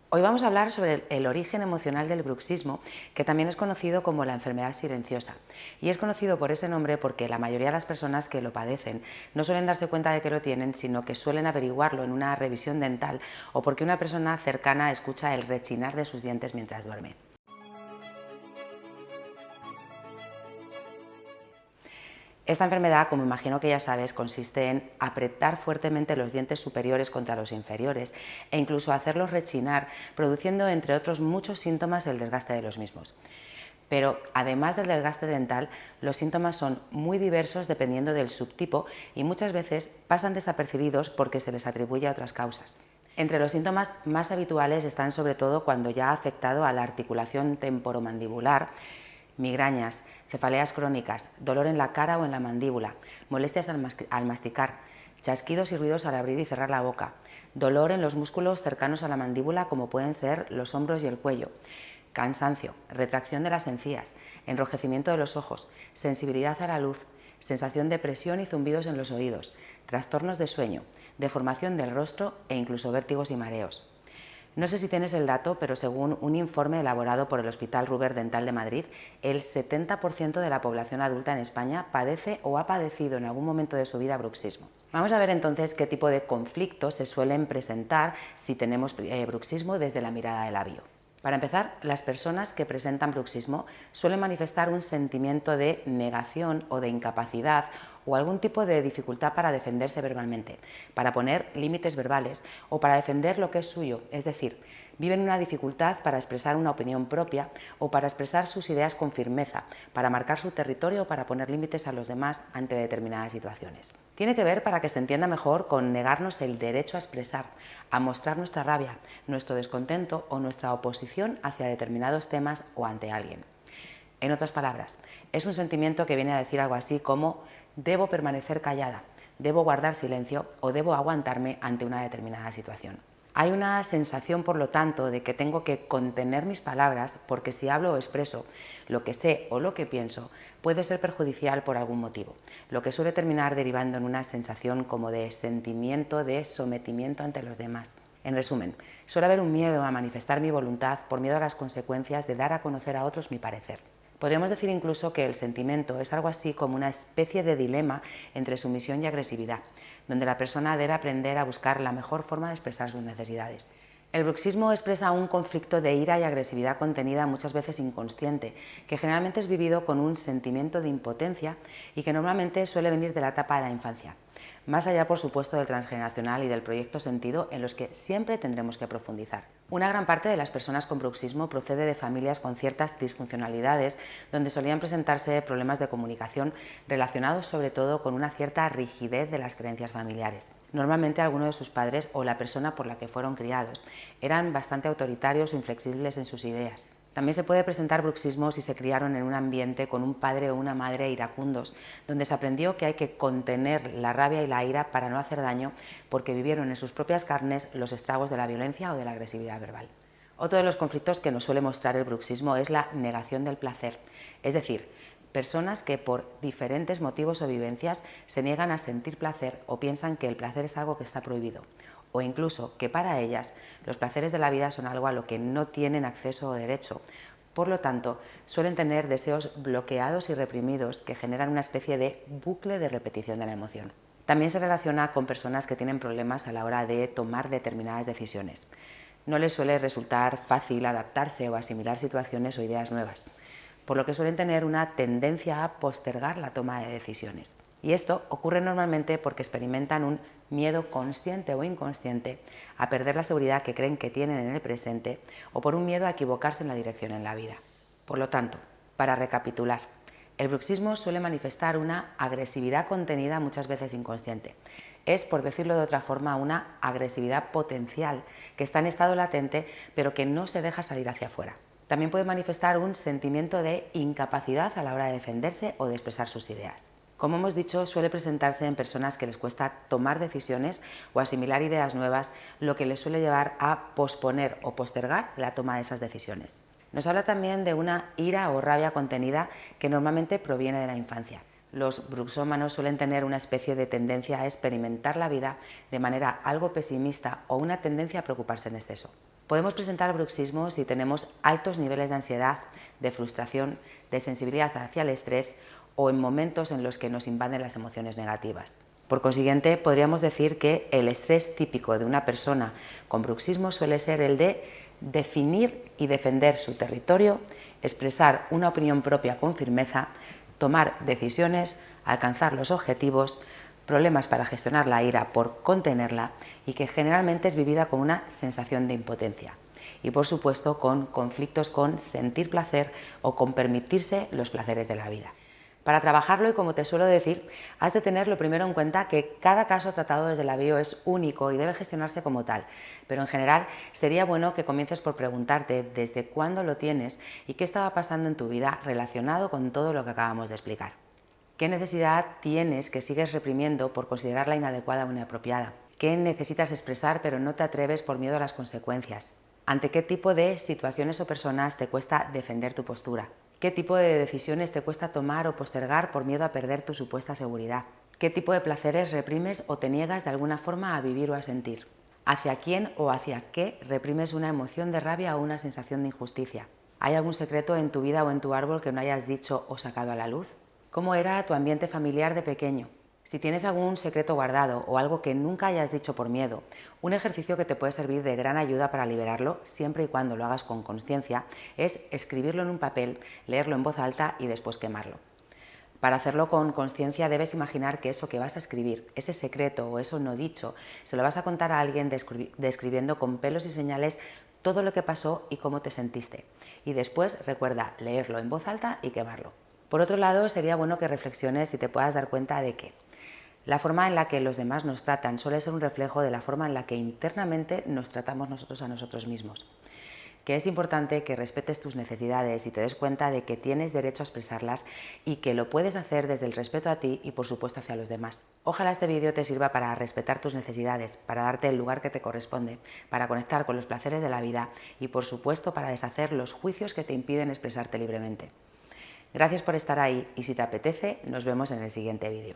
Hoy vamos a hablar sobre el origen emocional del bruxismo, que también es conocido como la enfermedad silenciosa. Y es conocido por ese nombre porque la mayoría de las personas que lo padecen no suelen darse cuenta de que lo tienen, sino que suelen averiguarlo en una revisión dental o porque una persona cercana escucha el rechinar de sus dientes mientras duerme. Esta enfermedad, como imagino que ya sabes, consiste en apretar fuertemente los dientes superiores contra los inferiores e incluso hacerlos rechinar, produciendo, entre otros muchos síntomas, el desgaste de los mismos. Pero además del desgaste dental, los síntomas son muy diversos dependiendo del subtipo y muchas veces pasan desapercibidos porque se les atribuye a otras causas. Entre los síntomas más habituales están sobre todo cuando ya ha afectado a la articulación temporomandibular, migrañas, cefaleas crónicas, dolor en la cara o en la mandíbula, molestias al masticar, chasquidos y ruidos al abrir y cerrar la boca, dolor en los músculos cercanos a la mandíbula como pueden ser los hombros y el cuello, cansancio, retracción de las encías, enrojecimiento de los ojos, sensibilidad a la luz, sensación de presión y zumbidos en los oídos, trastornos de sueño, deformación del rostro e incluso vértigos y mareos. No sé si tienes el dato, pero según un informe elaborado por el Hospital Ruber Dental de Madrid, el 70% de la población adulta en España padece o ha padecido en algún momento de su vida bruxismo. Vamos a ver entonces qué tipo de conflictos se suelen presentar si tenemos bruxismo desde la mirada del labio. Para empezar, las personas que presentan bruxismo suelen manifestar un sentimiento de negación o de incapacidad o algún tipo de dificultad para defenderse verbalmente, para poner límites verbales o para defender lo que es suyo, es decir, viven una dificultad para expresar una opinión propia o para expresar sus ideas con firmeza, para marcar su territorio o para poner límites a los demás ante determinadas situaciones. Tiene que ver, para que se entienda mejor, con negarnos el derecho a expresar, a mostrar nuestra rabia, nuestro descontento o nuestra oposición hacia determinados temas o ante alguien. En otras palabras, es un sentimiento que viene a decir algo así como: debo permanecer callada, debo guardar silencio o debo aguantarme ante una determinada situación. Hay una sensación, por lo tanto, de que tengo que contener mis palabras porque si hablo o expreso lo que sé o lo que pienso puede ser perjudicial por algún motivo, lo que suele terminar derivando en una sensación como de sentimiento de sometimiento ante los demás. En resumen, suele haber un miedo a manifestar mi voluntad por miedo a las consecuencias de dar a conocer a otros mi parecer. Podríamos decir incluso que el sentimiento es algo así como una especie de dilema entre sumisión y agresividad, donde la persona debe aprender a buscar la mejor forma de expresar sus necesidades. El bruxismo expresa un conflicto de ira y agresividad contenida, muchas veces inconsciente, que generalmente es vivido con un sentimiento de impotencia y que normalmente suele venir de la etapa de la infancia. Más allá, por supuesto, del transgeneracional y del proyecto sentido, en los que siempre tendremos que profundizar. Una gran parte de las personas con bruxismo procede de familias con ciertas disfuncionalidades, donde solían presentarse problemas de comunicación relacionados sobre todo con una cierta rigidez de las creencias familiares. Normalmente alguno de sus padres o la persona por la que fueron criados eran bastante autoritarios o inflexibles en sus ideas. También se puede presentar bruxismo si se criaron en un ambiente con un padre o una madre iracundos, donde se aprendió que hay que contener la rabia y la ira para no hacer daño, porque vivieron en sus propias carnes los estragos de la violencia o de la agresividad verbal. Otro de los conflictos que nos suele mostrar el bruxismo es la negación del placer, es decir, personas que por diferentes motivos o vivencias se niegan a sentir placer o piensan que el placer es algo que está prohibido, o incluso que para ellas los placeres de la vida son algo a lo que no tienen acceso o derecho. Por lo tanto, suelen tener deseos bloqueados y reprimidos que generan una especie de bucle de repetición de la emoción. También se relaciona con personas que tienen problemas a la hora de tomar determinadas decisiones. No les suele resultar fácil adaptarse o asimilar situaciones o ideas nuevas, por lo que suelen tener una tendencia a postergar la toma de decisiones. Y esto ocurre normalmente porque experimentan un miedo consciente o inconsciente a perder la seguridad que creen que tienen en el presente o por un miedo a equivocarse en la dirección en la vida. Por lo tanto, para recapitular, el bruxismo suele manifestar una agresividad contenida, muchas veces inconsciente. Es, por decirlo de otra forma, una agresividad potencial que está en estado latente pero que no se deja salir hacia afuera. También puede manifestar un sentimiento de incapacidad a la hora de defenderse o de expresar sus ideas. Como hemos dicho, suele presentarse en personas que les cuesta tomar decisiones o asimilar ideas nuevas, lo que les suele llevar a posponer o postergar la toma de esas decisiones. Nos habla también de una ira o rabia contenida que normalmente proviene de la infancia. Los bruxómanos suelen tener una especie de tendencia a experimentar la vida de manera algo pesimista o una tendencia a preocuparse en exceso. Podemos presentar bruxismo si tenemos altos niveles de ansiedad, de frustración, de sensibilidad hacia el estrés o en momentos en los que nos invaden las emociones negativas. Por consiguiente, podríamos decir que el estrés típico de una persona con bruxismo suele ser el de definir y defender su territorio, expresar una opinión propia con firmeza, tomar decisiones, alcanzar los objetivos, problemas para gestionar la ira por contenerla y que generalmente es vivida con una sensación de impotencia. Y por supuesto con conflictos con sentir placer o con permitirse los placeres de la vida. Para trabajarlo, y como te suelo decir, has de tener lo primero en cuenta que cada caso tratado desde la bio es único y debe gestionarse como tal, pero en general sería bueno que comiences por preguntarte desde cuándo lo tienes y qué estaba pasando en tu vida relacionado con todo lo que acabamos de explicar. ¿Qué necesidad tienes que sigues reprimiendo por considerarla inadecuada o inapropiada? ¿Qué necesitas expresar pero no te atreves por miedo a las consecuencias? ¿Ante qué tipo de situaciones o personas te cuesta defender tu postura? ¿Qué tipo de decisiones te cuesta tomar o postergar por miedo a perder tu supuesta seguridad? ¿Qué tipo de placeres reprimes o te niegas de alguna forma a vivir o a sentir? ¿Hacia quién o hacia qué reprimes una emoción de rabia o una sensación de injusticia? ¿Hay algún secreto en tu vida o en tu árbol que no hayas dicho o sacado a la luz? ¿Cómo era tu ambiente familiar de pequeño? Si tienes algún secreto guardado o algo que nunca hayas dicho por miedo, un ejercicio que te puede servir de gran ayuda para liberarlo, siempre y cuando lo hagas con consciencia, es escribirlo en un papel, leerlo en voz alta y después quemarlo. Para hacerlo con consciencia debes imaginar que eso que vas a escribir, ese secreto o eso no dicho, se lo vas a contar a alguien describiendo con pelos y señales todo lo que pasó y cómo te sentiste. Y después recuerda leerlo en voz alta y quemarlo. Por otro lado, sería bueno que reflexiones y te puedas dar cuenta de que la forma en la que los demás nos tratan suele ser un reflejo de la forma en la que internamente nos tratamos nosotros a nosotros mismos. Que es importante que respetes tus necesidades y te des cuenta de que tienes derecho a expresarlas y que lo puedes hacer desde el respeto a ti y por supuesto hacia los demás. Ojalá este vídeo te sirva para respetar tus necesidades, para darte el lugar que te corresponde, para conectar con los placeres de la vida y por supuesto para deshacer los juicios que te impiden expresarte libremente. Gracias por estar ahí y si te apetece, nos vemos en el siguiente vídeo.